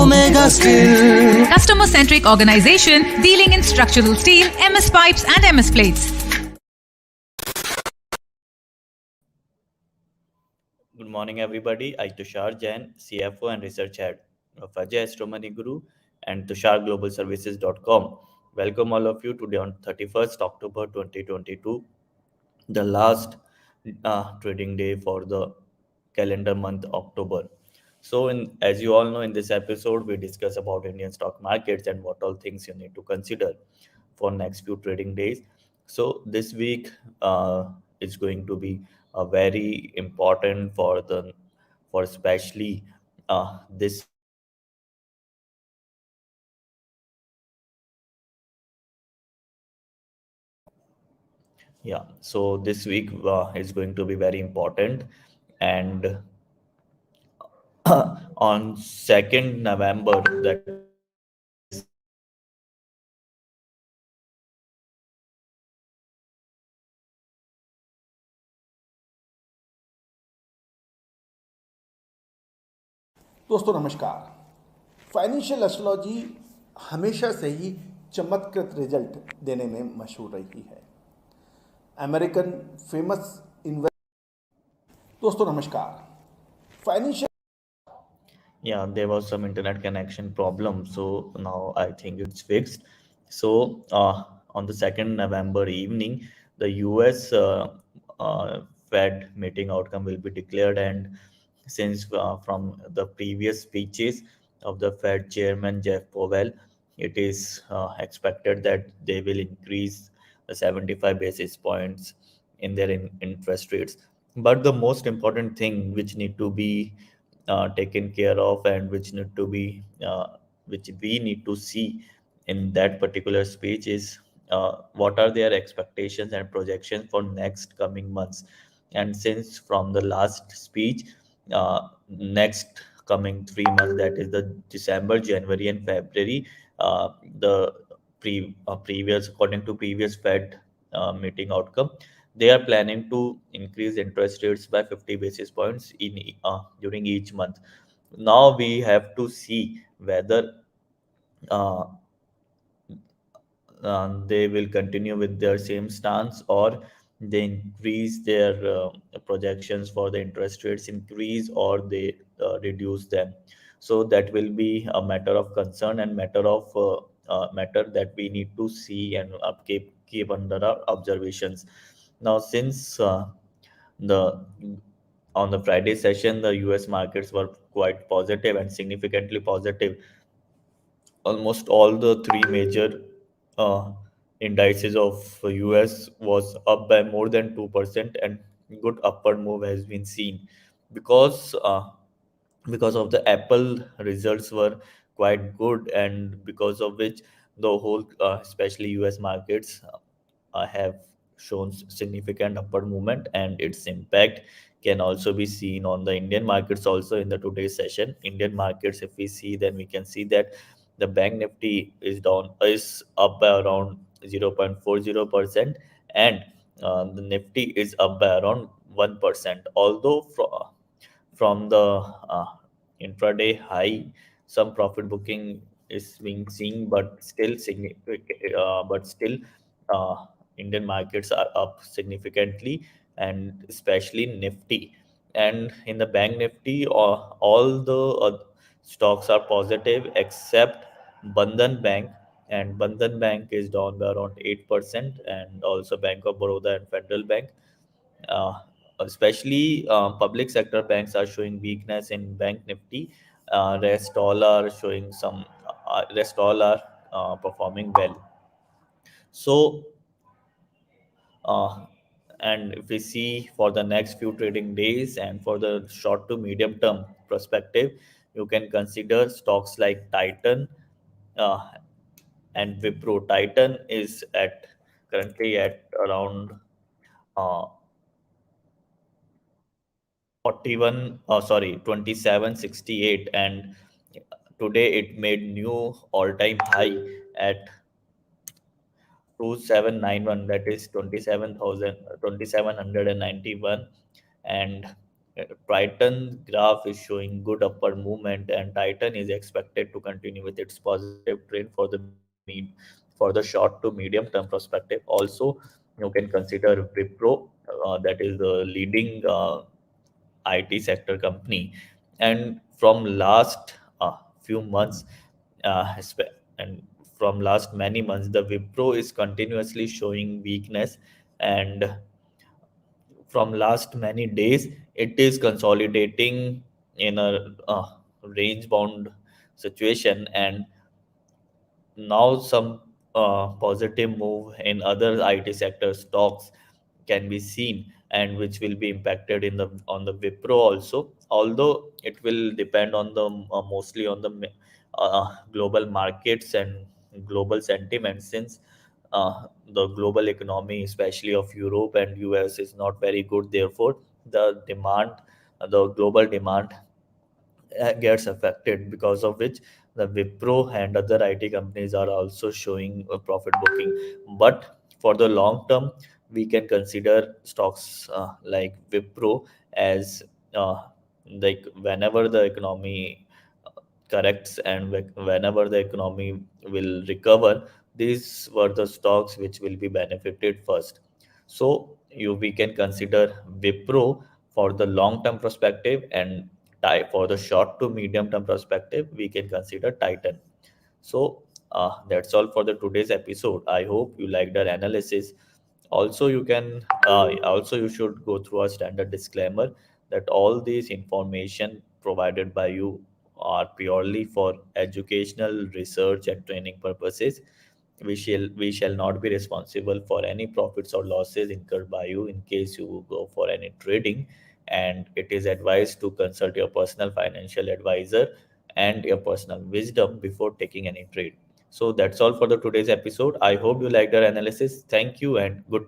Omega Steel. Customer centric organization dealing in structural steel, MS pipes, and MS plates. Good morning, everybody. I Tushar Jain, CFO and Research Head of Ajay Astromoney Guru and TusharGlobalServices.com. Welcome all of you today on 31st October 2022, the last trading day for the calendar month October. So, as you all know, in this episode, we discuss about Indian stock markets and what all things you need to consider for next few trading days. So, this week is going to be very important for especially this yeah. So this week is going to be very important, and on 2nd November, that is दोस्तों नमस्कार। Financial astrology हमेशा से ही चमत्कृत result देने में मशहूर रही है। American famous invest दोस्तों नमस्कार। Financial yeah, there was some internet connection problem, so now I think it's fixed. So on the 2nd November evening, the US Fed meeting outcome will be declared, and since from the previous speeches of the Fed chairman Jeff Powell, it is expected that they will increase the 75 basis points in their interest rates. But the most important thing which need to be taken care of, and which we need to see in that particular speech is what are their expectations and projections for next coming months. And since from the last speech, next coming 3 months, that is the December, January, and February, the previous according to previous Fed meeting outcome, they are planning to increase interest rates by 50 basis points during each month. Now we have to see whether uh, they will continue with their same stance, or they increase their projections for the interest rates increase, or they reduce them. So that will be a matter of concern and matter that we need to see and keep under our observations. Now, since the on the Friday session, the US markets were quite positive and significantly positive. Almost all the three major uh, indices of US was up by more than 2%, and good upward move has been seen because because of the Apple results were quite good, and because of which the whole especially US markets have shown significant upward movement, and its impact can also be seen on the Indian markets also. In the today's session, Indian markets, if we see, then we can see that the bank nifty is up by around 0.40%, and the nifty is up by around 1%, although from the intraday high, some profit booking is being seen, but still significant. But still, uh, Indian markets are up significantly, and especially Nifty. And in the Bank Nifty, all the stocks are positive except Bandhan Bank, and Bandhan Bank is down by around 8%, and also Bank of Baroda and Federal Bank. Uh, Especially public sector banks are showing weakness in Bank Nifty. Rest all are performing well. So, uh, and if we see for the next few trading days and for the short to medium term perspective, you can consider stocks like Titan uh, and Wipro. Titan is at currently at around uh, 41 sorry 2768, and today it made new all-time high at 2791, that is 27,000 2791, and Titan graph is showing good upward movement, and Titan is expected to continue with its positive trend for the short to medium term perspective. Also, you can consider Wipro, that is the leading IT sector company, and from last few months, and from last many months, the Wipro is continuously showing weakness, and from last many days it is consolidating in a range bound situation, and now some positive move in other IT sector stocks can be seen, and which will be impacted in the on the Wipro also. Although it will depend on the mostly on the global markets and global sentiment, since the global economy, especially of Europe and US, is not very good. Therefore, the global demand gets affected, because of which the Wipro and other IT companies are also showing a profit booking. But for the long term, we can consider stocks like Wipro as uh, like whenever the economy corrects and whenever the economy will recover, these were the stocks which will be benefited first. So we can consider Wipro for the long term perspective, and for the short to medium term perspective, we can consider Titan. So that's all for the today's episode. I hope you liked our analysis. Also you should go through a standard disclaimer that all these information provided by you are purely for educational, research, and training purposes. We shall not be responsible for any profits or losses incurred by you in case you go for any trading, and it is advised to consult your personal financial advisor and your personal wisdom before taking any trade. So that's all for the today's episode. I hope you liked our analysis. Thank you and good